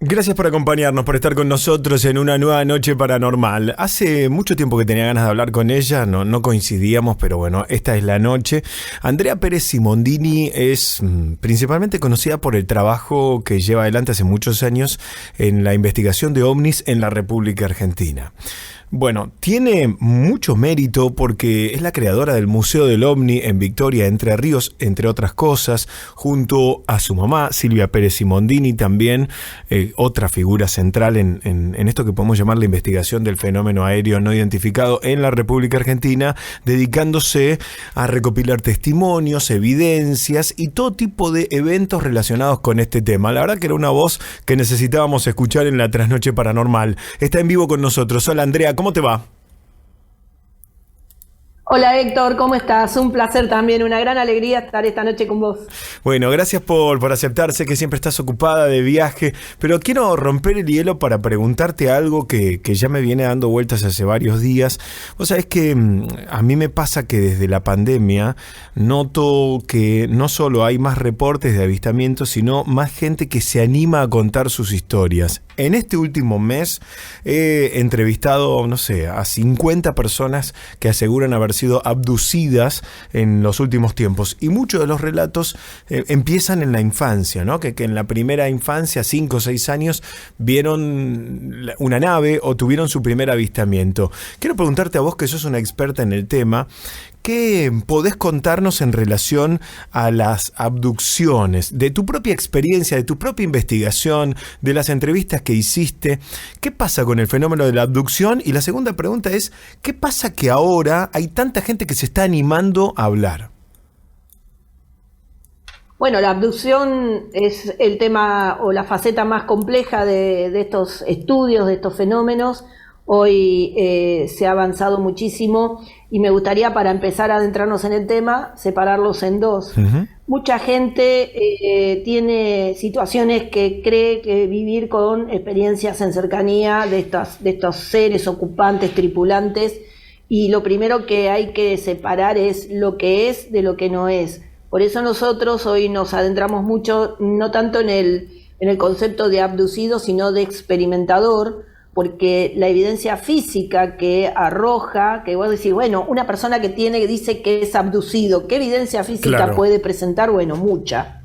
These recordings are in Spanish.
Gracias por acompañarnos, por estar con nosotros en una nueva noche paranormal. Hace mucho tiempo que tenía ganas de hablar con ella, no coincidíamos, pero bueno, esta es la noche. Andrea Pérez Simondini es principalmente conocida por el trabajo que lleva adelante hace muchos años en la investigación de ovnis en la República Argentina. Bueno, tiene mucho mérito porque es la creadora del Museo del OVNI en Victoria, Entre Ríos, entre otras cosas, junto a su mamá, Silvia Pérez Simondini, también otra figura central en esto que podemos llamar la investigación del fenómeno aéreo no identificado en la República Argentina, dedicándose a recopilar testimonios, evidencias y todo tipo de eventos relacionados con este tema. La verdad que era una voz que necesitábamos escuchar en la Trasnoche Paranormal. Está en vivo con nosotros. Hola Andrea, ¿cómo te va? Hola Héctor, ¿cómo estás? Un placer también, una gran alegría estar esta noche con vos. Bueno, gracias por aceptar, sé que siempre estás ocupada de viaje, pero quiero romper el hielo para preguntarte algo que ya me viene dando vueltas hace varios días. Vos sabés que a mí me pasa que desde la pandemia noto que no solo hay más reportes de avistamientos, sino más gente que se anima a contar sus historias. En este último mes he entrevistado, no sé, a 50 personas que aseguran haber sido abducidas en los últimos tiempos. Y muchos de los relatos empiezan en la infancia, ¿no? Que en la primera infancia, 5 o 6 años, vieron una nave o tuvieron su primer avistamiento. Quiero preguntarte a vos, que sos una experta en el tema, ¿qué podés contarnos en relación a las abducciones? De tu propia experiencia, de tu propia investigación, de las entrevistas que hiciste. ¿Qué pasa con el fenómeno de la abducción? Y la segunda pregunta es, ¿qué pasa que ahora hay tanta gente que se está animando a hablar? Bueno, la abducción es el tema o la faceta más compleja de estos estudios, de estos fenómenos. Hoy se ha avanzado muchísimo y me gustaría, para empezar a adentrarnos en el tema, separarlos en dos. Uh-huh. Mucha gente tiene situaciones que cree que vivir con experiencias en cercanía de estos seres ocupantes, tripulantes, y lo primero que hay que separar es lo que es de lo que no es. Por eso nosotros hoy nos adentramos mucho, no tanto en el concepto de abducido, sino de experimentador, porque la evidencia física que arroja, que vos decís, bueno, una persona que dice que es abducido, ¿qué evidencia física puede presentar? Bueno, mucha.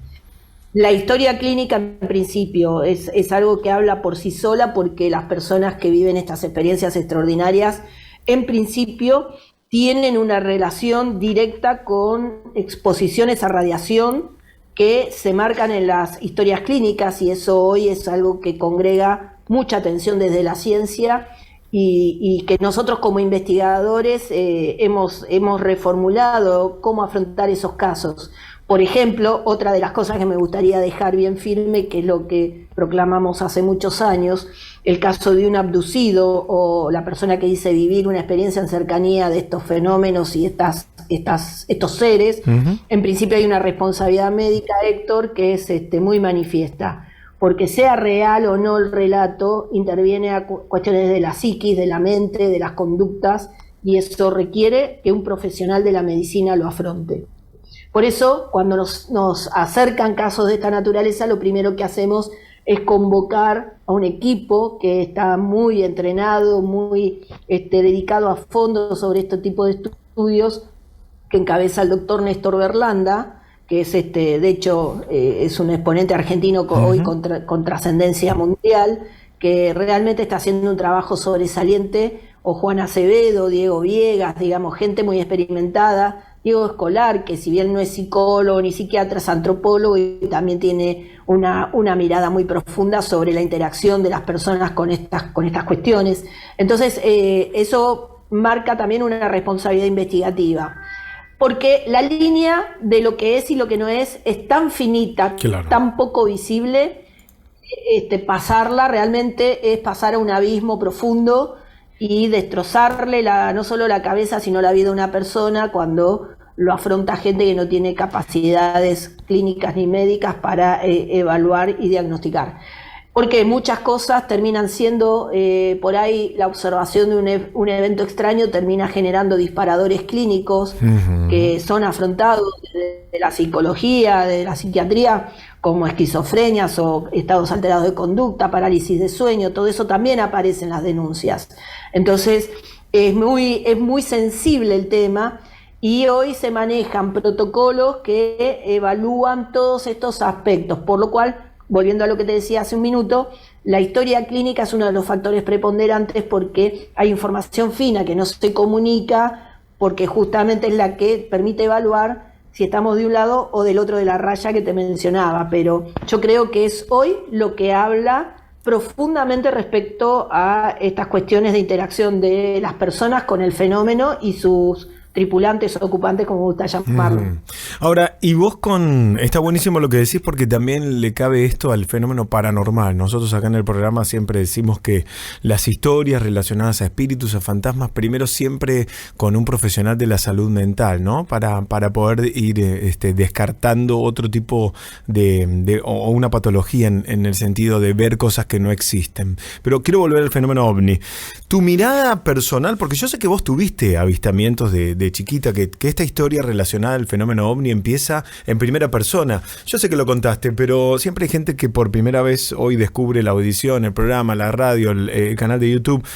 La historia clínica, en principio, es algo que habla por sí sola, porque las personas que viven estas experiencias extraordinarias, en principio, tienen una relación directa con exposiciones a radiación que se marcan en las historias clínicas, y eso hoy es algo que congrega mucha atención desde la ciencia y que nosotros como investigadores hemos reformulado cómo afrontar esos casos. Por ejemplo, otra de las cosas que me gustaría dejar bien firme, que es lo que proclamamos hace muchos años, el caso de un abducido o la persona que dice vivir una experiencia en cercanía de estos fenómenos y estos seres. Uh-huh. En principio hay una responsabilidad médica, Héctor, que es muy manifiesta. Porque sea real o no el relato, interviene a cuestiones de la psiquis, de la mente, de las conductas, y eso requiere que un profesional de la medicina lo afronte. Por eso, cuando nos acercan casos de esta naturaleza, lo primero que hacemos es convocar a un equipo que está muy entrenado, muy dedicado a fondo sobre este tipo de estudios, que encabeza el doctor Néstor Berlanda, que es de hecho es un exponente argentino hoy con trascendencia mundial, que realmente está haciendo un trabajo sobresaliente, o Juan Acevedo, Diego Viegas, digamos, gente muy experimentada, Diego Escolar, que si bien no es psicólogo ni psiquiatra, es antropólogo y también tiene una mirada muy profunda sobre la interacción de las personas con estas cuestiones. Entonces, eso marca también una responsabilidad investigativa. Porque la línea de lo que es y lo que no es tan finita, claro, tan poco visible, pasarla realmente es pasar a un abismo profundo y destrozarle no solo la cabeza, sino la vida de una persona cuando lo afronta gente que no tiene capacidades clínicas ni médicas para evaluar y diagnosticar. porque muchas cosas terminan siendo, por ahí la observación de un evento extraño termina generando disparadores clínicos que son afrontados de la psicología, de la psiquiatría, como esquizofrenias o estados alterados de conducta, parálisis de sueño, todo eso también aparece en las denuncias. Entonces, es muy sensible el tema. Y hoy se manejan protocolos que evalúan todos estos aspectos, por lo cual, volviendo a lo que te decía hace un minuto, la historia clínica es uno de los factores preponderantes porque hay información fina que no se comunica, porque justamente es la que permite evaluar si estamos de un lado o del otro de la raya que te mencionaba. Pero yo creo que es hoy lo que habla profundamente respecto a estas cuestiones de interacción de las personas con el fenómeno y sus tripulantes o ocupantes, como me gusta llamarlo. Ahora, y vos está buenísimo lo que decís porque también le cabe esto al fenómeno paranormal. Nosotros acá en el programa siempre decimos que las historias relacionadas a espíritus, a fantasmas, primero siempre con un profesional de la salud mental, ¿no? Para poder ir descartando otro tipo o una patología en el sentido de ver cosas que no existen. Pero quiero volver al fenómeno ovni. Tu mirada personal, porque yo sé que vos tuviste avistamientos de chiquita, que esta historia relacionada al fenómeno ovni empieza en primera persona. Yo sé que lo contaste, pero siempre hay gente que por primera vez hoy descubre la audición, el programa, la radio, el canal de YouTube.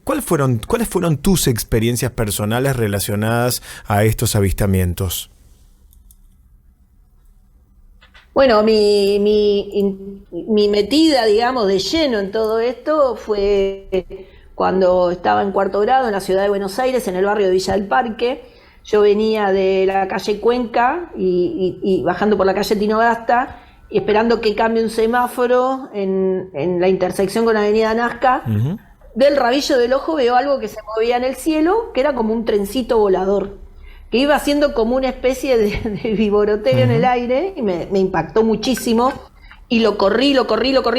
¿Cuáles fueron tus experiencias personales relacionadas a estos avistamientos? Bueno, mi metida, digamos, de lleno en todo esto fue cuando estaba en cuarto grado en la ciudad de Buenos Aires, en el barrio de Villa del Parque. Yo venía de la calle Cuenca y bajando por la calle Tinogasta, y esperando que cambie un semáforo en la intersección con la avenida Nazca. Del rabillo del ojo veo algo que se movía en el cielo, que era como un trencito volador, que iba haciendo como una especie de viboroteo en el aire, y me impactó muchísimo. Y lo corrí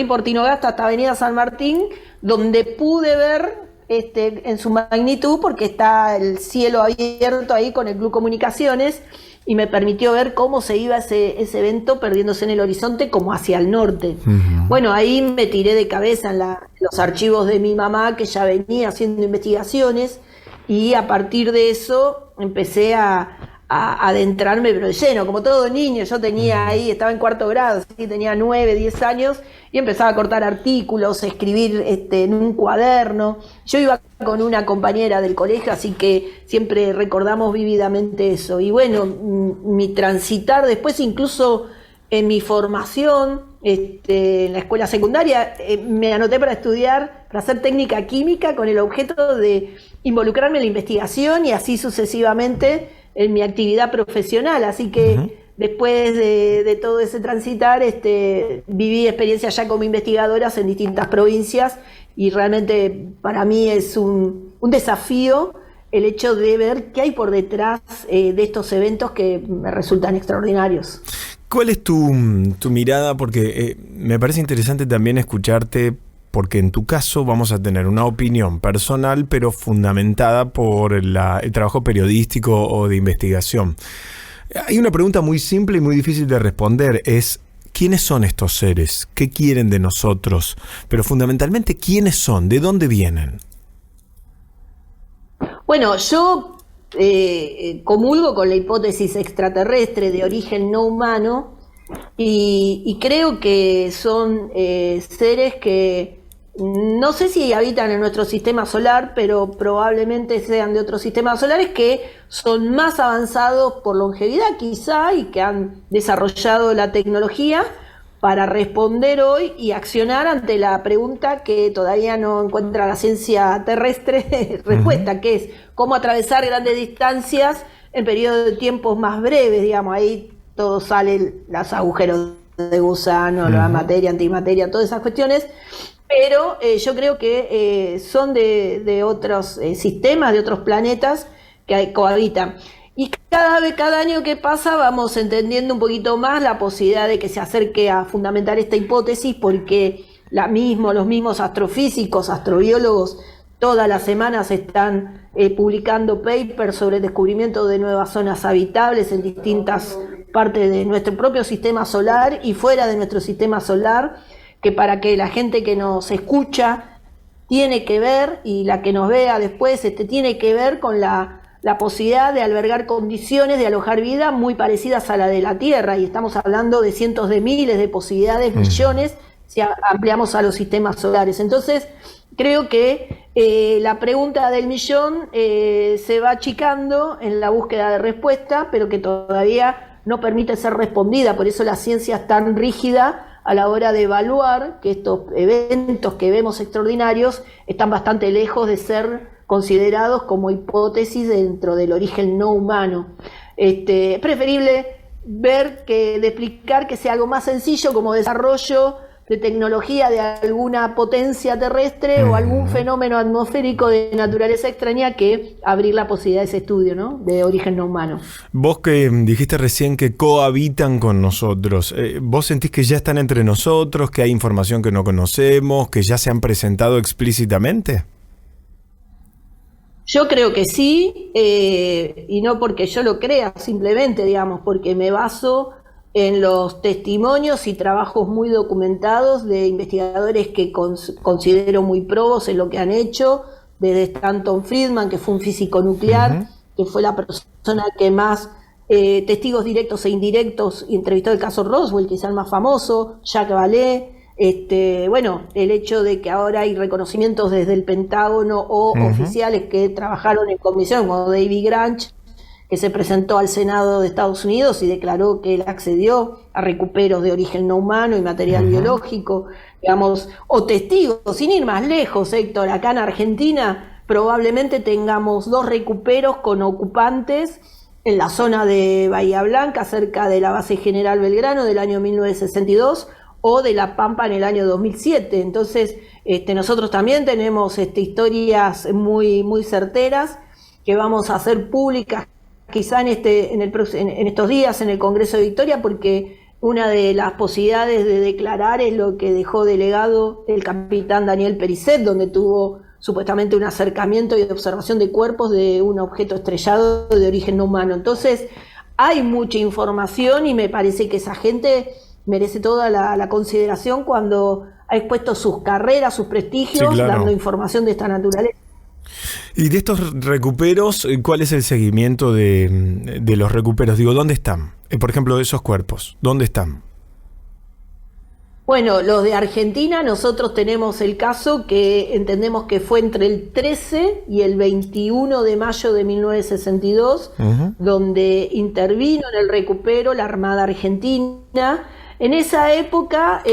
por Tinogasta hasta Avenida San Martín, donde pude ver en su magnitud, porque está el cielo abierto ahí con el Club Comunicaciones, y me permitió ver cómo se iba ese evento perdiéndose en el horizonte como hacia el norte. Bueno, ahí me tiré de cabeza en los archivos de mi mamá, que ya venía haciendo investigaciones, y a partir de eso empecé a adentrarme, pero de lleno, como todo niño. Yo tenía ahí, estaba en cuarto grado, ¿sí? Tenía 9, 10 años, y empezaba a cortar artículos, a escribir en un cuaderno. Yo iba con una compañera del colegio, así que siempre recordamos vívidamente eso. Y bueno, mi transitar después, incluso en mi formación, en la escuela secundaria, me anoté para estudiar, para hacer técnica química, con el objeto de involucrarme en la investigación y así sucesivamente en mi actividad profesional. Así que después de todo ese transitar, viví experiencias ya como investigadoras en distintas provincias, y realmente para mí es un desafío el hecho de ver qué hay por detrás de estos eventos que me resultan extraordinarios. ¿Cuál es tu mirada? Porque me parece interesante también escucharte, porque en tu caso vamos a tener una opinión personal, pero fundamentada por el trabajo periodístico o de investigación. Hay una pregunta muy simple y muy difícil de responder, es ¿quiénes son estos seres? ¿Qué quieren de nosotros? Pero fundamentalmente, ¿quiénes son? ¿De dónde vienen? Bueno, yo comulgo con la hipótesis extraterrestre de origen no humano, y creo que son seres que no sé si habitan en nuestro sistema solar, pero probablemente sean de otros sistemas solares que son más avanzados por longevidad quizá, y que han desarrollado la tecnología para responder hoy y accionar ante la pregunta que todavía no encuentra la ciencia terrestre respuesta, que es cómo atravesar grandes distancias en periodos de tiempos más breves, digamos. Ahí todo sale, los agujeros de gusano, la materia, antimateria, todas esas cuestiones, pero yo creo que son de otros sistemas, de otros planetas que cohabitan. Y cada año que pasa vamos entendiendo un poquito más la posibilidad de que se acerque a fundamentar esta hipótesis, porque los mismos astrofísicos, astrobiólogos, todas las semanas están publicando papers sobre el descubrimiento de nuevas zonas habitables en distintas partes de nuestro propio sistema solar y fuera de nuestro sistema solar, que para que la gente que nos escucha tiene que ver, y la que nos vea después tiene que ver con la posibilidad de albergar condiciones de alojar vida muy parecidas a la de la Tierra, y estamos hablando de cientos de miles de posibilidades, millones, si ampliamos a los sistemas solares. Entonces, creo que la pregunta del millón se va achicando en la búsqueda de respuesta, pero que todavía no permite ser respondida. Por eso la ciencia es tan rígida a la hora de evaluar que estos eventos que vemos extraordinarios están bastante lejos de ser considerados como hipótesis dentro del origen no humano. Es preferible de explicar que sea algo más sencillo, como desarrollo de tecnología de alguna potencia terrestre o algún fenómeno atmosférico de naturaleza extraña, que abrir la posibilidad de ese estudio, ¿no?, de origen no humano. Vos que dijiste recién que cohabitan con nosotros, ¿vos sentís que ya están entre nosotros, que hay información que no conocemos, que ya se han presentado explícitamente? Yo creo que sí, y no porque yo lo crea, simplemente, digamos, porque me baso en los testimonios y trabajos muy documentados de investigadores que considero muy probos en lo que han hecho, desde Stanton Friedman, que fue un físico nuclear, que fue la persona que más testigos directos e indirectos entrevistó el caso Roswell, quizá el más famoso, Jacques Vallée. Bueno, el hecho de que ahora hay reconocimientos desde el Pentágono o oficiales que trabajaron en comisión, como David Granch, que se presentó al Senado de Estados Unidos y declaró que él accedió a recuperos de origen no humano y material biológico, digamos, o testigos, sin ir más lejos, Héctor, acá en Argentina probablemente tengamos 2 recuperos con ocupantes en la zona de Bahía Blanca, cerca de la base General Belgrano, del año 1962, o de La Pampa en el año 2007. Entonces, nosotros también tenemos historias muy, muy certeras que vamos a hacer públicas quizá en estos días en el Congreso de Victoria, porque una de las posibilidades de declarar es lo que dejó delegado el capitán Daniel Perisset, donde tuvo supuestamente un acercamiento y observación de cuerpos de un objeto estrellado de origen no humano. Entonces, hay mucha información y me parece que esa gente merece toda la consideración cuando ha expuesto sus carreras, sus prestigios, dando información de esta naturaleza. Y de estos recuperos, ¿cuál es el seguimiento de los recuperos? Digo, ¿dónde están? Por ejemplo, de esos cuerpos, ¿dónde están? Bueno, los de Argentina, nosotros tenemos el caso que entendemos que fue entre el 13 y el 21 de mayo de 1962, donde intervino en el recupero la Armada Argentina. En esa época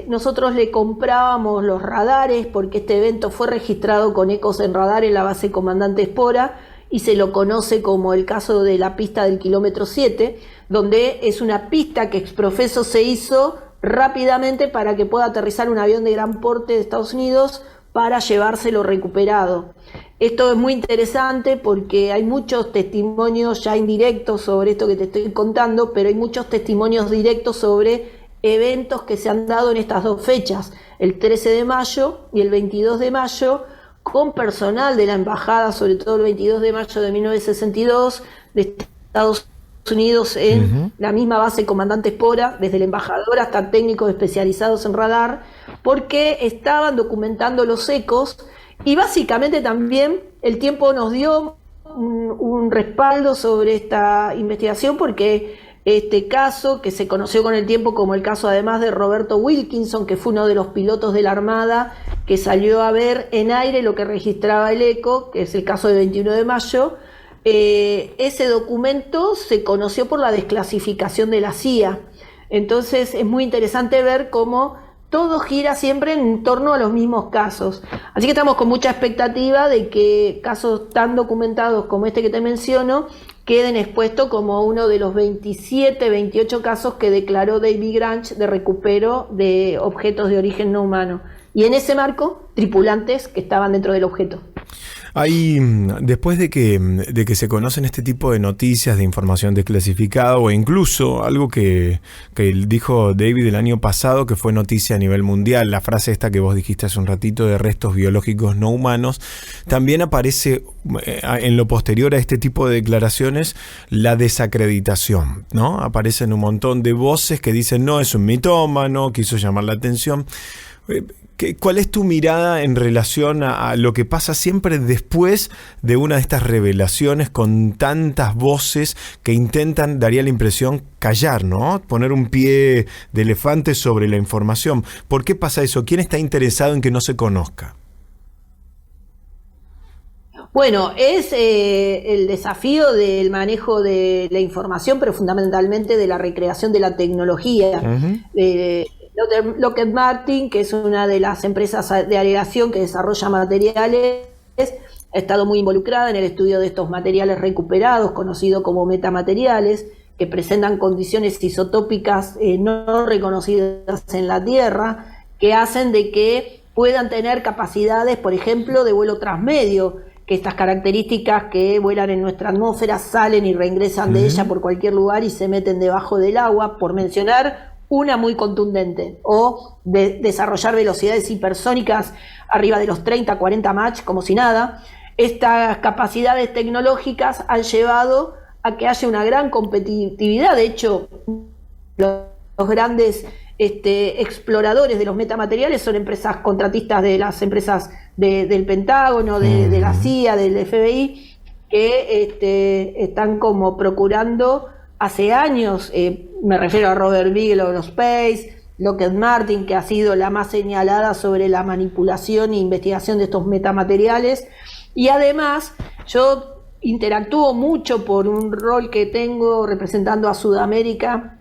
nosotros le comprábamos los radares, porque este evento fue registrado con ecos en radar en la base Comandante Espora, y se lo conoce como el caso de la pista del kilómetro 7, donde es una pista que exprofeso se hizo rápidamente para que pueda aterrizar un avión de gran porte de Estados Unidos para llevárselo recuperado. Esto es muy interesante porque hay muchos testimonios ya indirectos sobre esto que te estoy contando, pero hay muchos testimonios directos sobre eventos que se han dado en estas 2 fechas, el 13 de mayo y el 22 de mayo, con personal de la embajada, sobre todo el 22 de mayo de 1962, de Estados Unidos en la misma base Comandante Espora, desde el embajador hasta técnicos especializados en radar, porque estaban documentando los ecos. Y básicamente también el tiempo nos dio un respaldo sobre esta investigación, porque este caso, que se conoció con el tiempo como el caso además de Roberto Wilkinson, que fue uno de los pilotos de la Armada que salió a ver en aire lo que registraba el eco, que es el caso de 21 de mayo, ese documento se conoció por la desclasificación de la CIA. Entonces es muy interesante ver cómo todo gira siempre en torno a los mismos casos. Así que estamos con mucha expectativa de que casos tan documentados como este que te menciono queden expuestos como uno de los 27, 28 casos que declaró David Granch de recupero de objetos de origen no humano. Y en ese marco, tripulantes que estaban dentro del objeto. Después de que se conocen este tipo de noticias de información desclasificada, o incluso algo que dijo David el año pasado, que fue noticia a nivel mundial, la frase esta que vos dijiste hace un ratito de restos biológicos no humanos, también aparece en lo posterior a este tipo de declaraciones la desacreditación, ¿no? Aparecen un montón de voces que dicen no, es un mitómano, quiso llamar la atención. ¿Cuál es tu mirada en relación a lo que pasa siempre después de una de estas revelaciones con tantas voces que intentan, daría la impresión, callar, ¿no? Poner un pie de elefante sobre la información. ¿Por qué pasa eso? ¿Quién está interesado en que no se conozca? Bueno, es el desafío del manejo de la información, pero fundamentalmente de la recreación de la tecnología. Lockheed Martin, que es una de las empresas de aleación que desarrolla materiales, ha estado muy involucrada en el estudio de estos materiales recuperados, conocidos como metamateriales, que presentan condiciones isotópicas no reconocidas en la Tierra, que hacen de que puedan tener capacidades, por ejemplo, de vuelo transmedio, que estas características que vuelan en nuestra atmósfera salen y reingresan de ella por cualquier lugar y se meten debajo del agua, por mencionar una muy contundente, o desarrollar velocidades hipersónicas arriba de los 30, 40 Mach, como si nada. Estas capacidades tecnológicas han llevado a que haya una gran competitividad. De hecho, los grandes exploradores de los metamateriales son empresas contratistas de las empresas del Pentágono, de la CIA, del FBI, que están como procurando hace años, me refiero a Robert Bigelow Aerospace, Lockheed Martin, que ha sido la más señalada sobre la manipulación e investigación de estos metamateriales. Y además, yo interactúo mucho por un rol que tengo representando a Sudamérica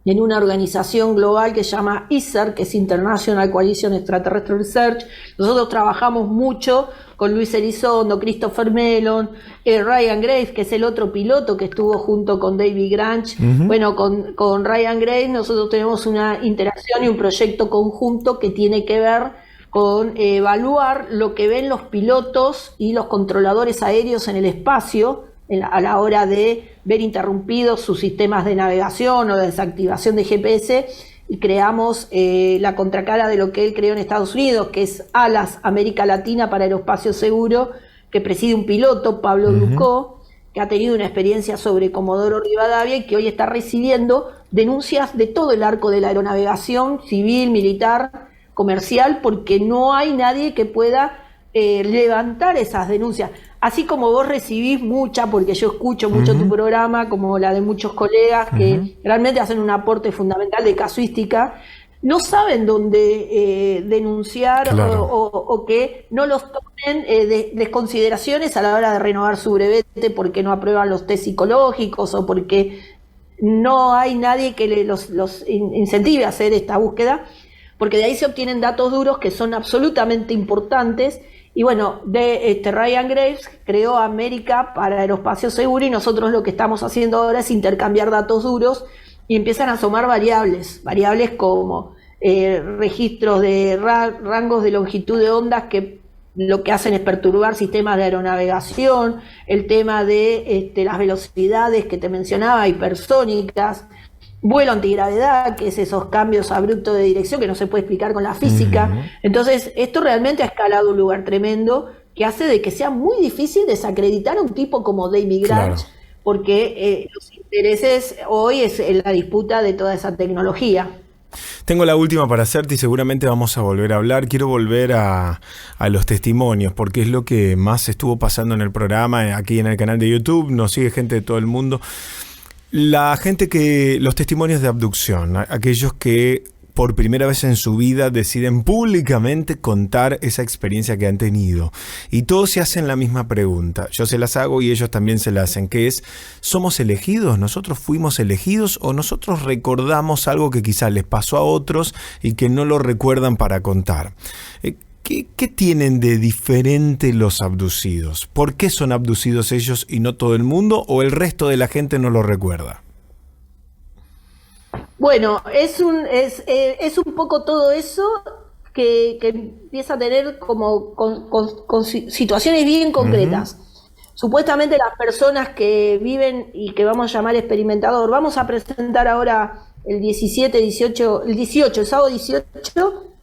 en una organización global que se llama ISER, que es International Coalition Extraterrestrial Research. Nosotros trabajamos mucho con Luis Elizondo, Christopher Mellon, Ryan Graves, que es el otro piloto que estuvo junto con David Grant. Bueno, con Ryan Graves nosotros tenemos una interacción y un proyecto conjunto que tiene que ver con evaluar lo que ven los pilotos y los controladores aéreos en el espacio a la hora de ver interrumpidos sus sistemas de navegación o de desactivación de GPS, y creamos la contracara de lo que él creó en Estados Unidos, que es ALAS, América Latina para Aeroespacio Seguro, que preside un piloto, Pablo Ducó, que ha tenido una experiencia sobre Comodoro Rivadavia y que hoy está recibiendo denuncias de todo el arco de la aeronavegación, civil, militar, comercial, porque no hay nadie que pueda levantar esas denuncias. Así como vos recibís mucha, porque yo escucho mucho tu programa, como la de muchos colegas que realmente hacen un aporte fundamental de casuística, no saben dónde denunciar, claro, o que no los tomen desconsideraciones a la hora de renovar su brevete porque no aprueban los test psicológicos o porque no hay nadie que los incentive a hacer esta búsqueda, porque de ahí se obtienen datos duros que son absolutamente importantes. Y bueno, Ryan Graves creó América para Aeroespacio Seguro, y nosotros lo que estamos haciendo ahora es intercambiar datos duros y empiezan a asomar variables como registros de rangos de longitud de ondas que lo que hacen es perturbar sistemas de aeronavegación, el tema de las velocidades que te mencionaba, hipersónicas, vuelo antigravedad, que es esos cambios abruptos de dirección que no se puede explicar con la física. Entonces, esto realmente ha escalado un lugar tremendo que hace de que sea muy difícil desacreditar a un tipo como David Grant, claro, porque los intereses hoy es la disputa de toda esa tecnología. Tengo la última para hacerte y seguramente vamos a volver a hablar. Quiero volver a los testimonios, porque es lo que más estuvo pasando en el programa, aquí en el canal de YouTube. Nos sigue gente de todo el mundo. Los testimonios de abducción, aquellos que por primera vez en su vida deciden públicamente contar esa experiencia que han tenido. Y todos se hacen la misma pregunta. Yo se las hago y ellos también se la hacen, que es, ¿somos elegidos? ¿Nosotros fuimos elegidos o nosotros recordamos algo que quizá les pasó a otros y que no lo recuerdan para contar? ¿Qué tienen de diferente los abducidos? ¿Por qué son abducidos ellos y no todo el mundo, o el resto de la gente no lo recuerda? Bueno, es un poco todo eso que empieza a tener como con situaciones bien concretas. Supuestamente las personas que viven y que vamos a llamar experimentador, vamos a presentar ahora el 17, 18, el sábado 18,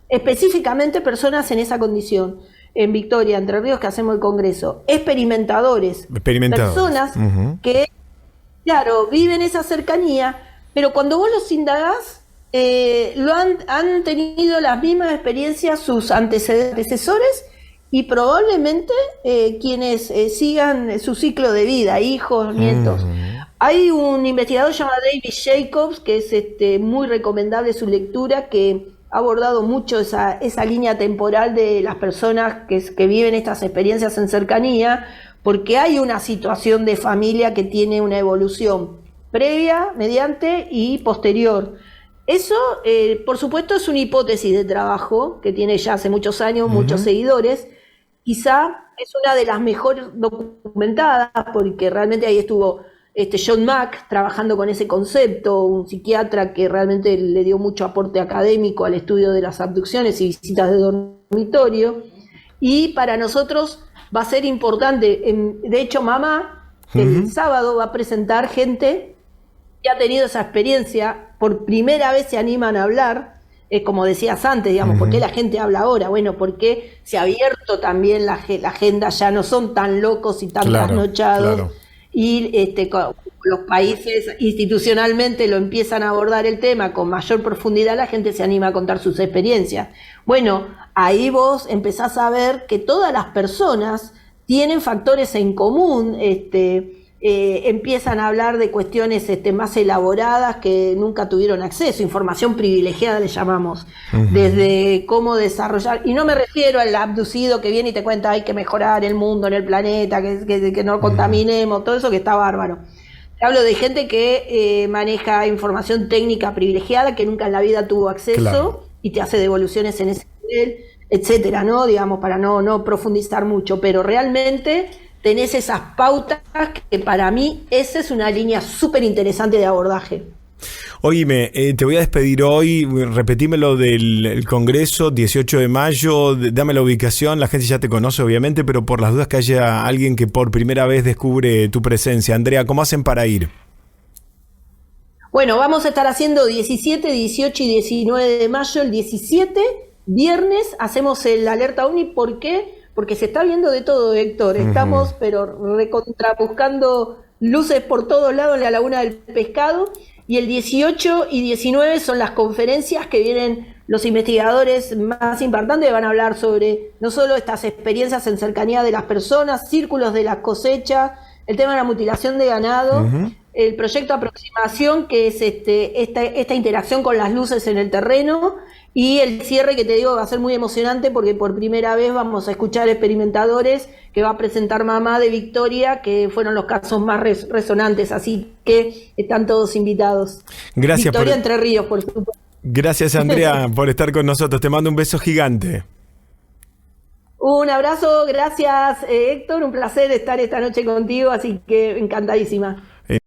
específicamente personas en esa condición, en Victoria, Entre Ríos, que hacemos el congreso. Experimentadores. Personas que, claro, viven esa cercanía, pero cuando vos los indagás, han tenido las mismas experiencias sus antecesores y probablemente quienes sigan su ciclo de vida, hijos, nietos. Hay un investigador llamado David Jacobs, que es muy recomendable su lectura, que ha abordado mucho esa línea temporal de las personas que viven estas experiencias en cercanía, porque hay una situación de familia que tiene una evolución previa, mediante y posterior. Eso, por supuesto, es una hipótesis de trabajo que tiene ya hace muchos años, muchos seguidores. Quizá es una de las mejores documentadas, porque realmente ahí estuvo John Mack trabajando con ese concepto, un psiquiatra que realmente le dio mucho aporte académico al estudio de las abducciones y visitas de dormitorio. Y para nosotros va a ser importante. De hecho, Mamá, el sábado va a presentar gente que ha tenido esa experiencia, por primera vez se animan a hablar, como decías antes, digamos, ¿por qué la gente habla ahora? Bueno, porque se ha abierto también la agenda, ya no son tan locos y tan trasnochados, y los países institucionalmente lo empiezan a abordar el tema con mayor profundidad, la gente se anima a contar sus experiencias. Bueno, ahí vos empezás a ver que todas las personas tienen factores en común, empiezan a hablar de cuestiones más elaboradas que nunca tuvieron acceso, información privilegiada le llamamos, desde cómo desarrollar, y no me refiero al abducido que viene y te cuenta hay que mejorar el mundo en el planeta, que no contaminemos, todo eso que está bárbaro. Hablo de gente que maneja información técnica privilegiada que nunca en la vida tuvo acceso y te hace devoluciones en ese nivel, etcétera, ¿no? Digamos, para no profundizar mucho, pero realmente tenés esas pautas que para mí esa es una línea súper interesante de abordaje. Oíme, te voy a despedir hoy, repetímelo del Congreso, 18 de mayo, dame la ubicación, la gente ya te conoce obviamente, pero por las dudas que haya alguien que por primera vez descubre tu presencia. Andrea, ¿cómo hacen para ir? Bueno, vamos a estar haciendo 17, 18 y 19 de mayo. El 17, viernes, hacemos el Alerta OVNI. ¿Por qué? Porque se está viendo de todo, Héctor. Estamos, pero buscando luces por todos lados en la Laguna del Pescado. Y el 18 y 19 son las conferencias que vienen los investigadores más importantes, van a hablar sobre no solo estas experiencias en cercanía de las personas, círculos de las cosechas, el tema de la mutilación de ganado, el proyecto Aproximación, que es esta interacción con las luces en el terreno, y el cierre que te digo va a ser muy emocionante porque por primera vez vamos a escuchar experimentadores que va a presentar Mamá de Victoria, que fueron los casos más resonantes, así que están todos invitados. Gracias Victoria Entre Ríos, por supuesto. Gracias, Andrea, por estar con nosotros. Te mando un beso gigante. Un abrazo, gracias, Héctor. Un placer estar esta noche contigo, así que encantadísima.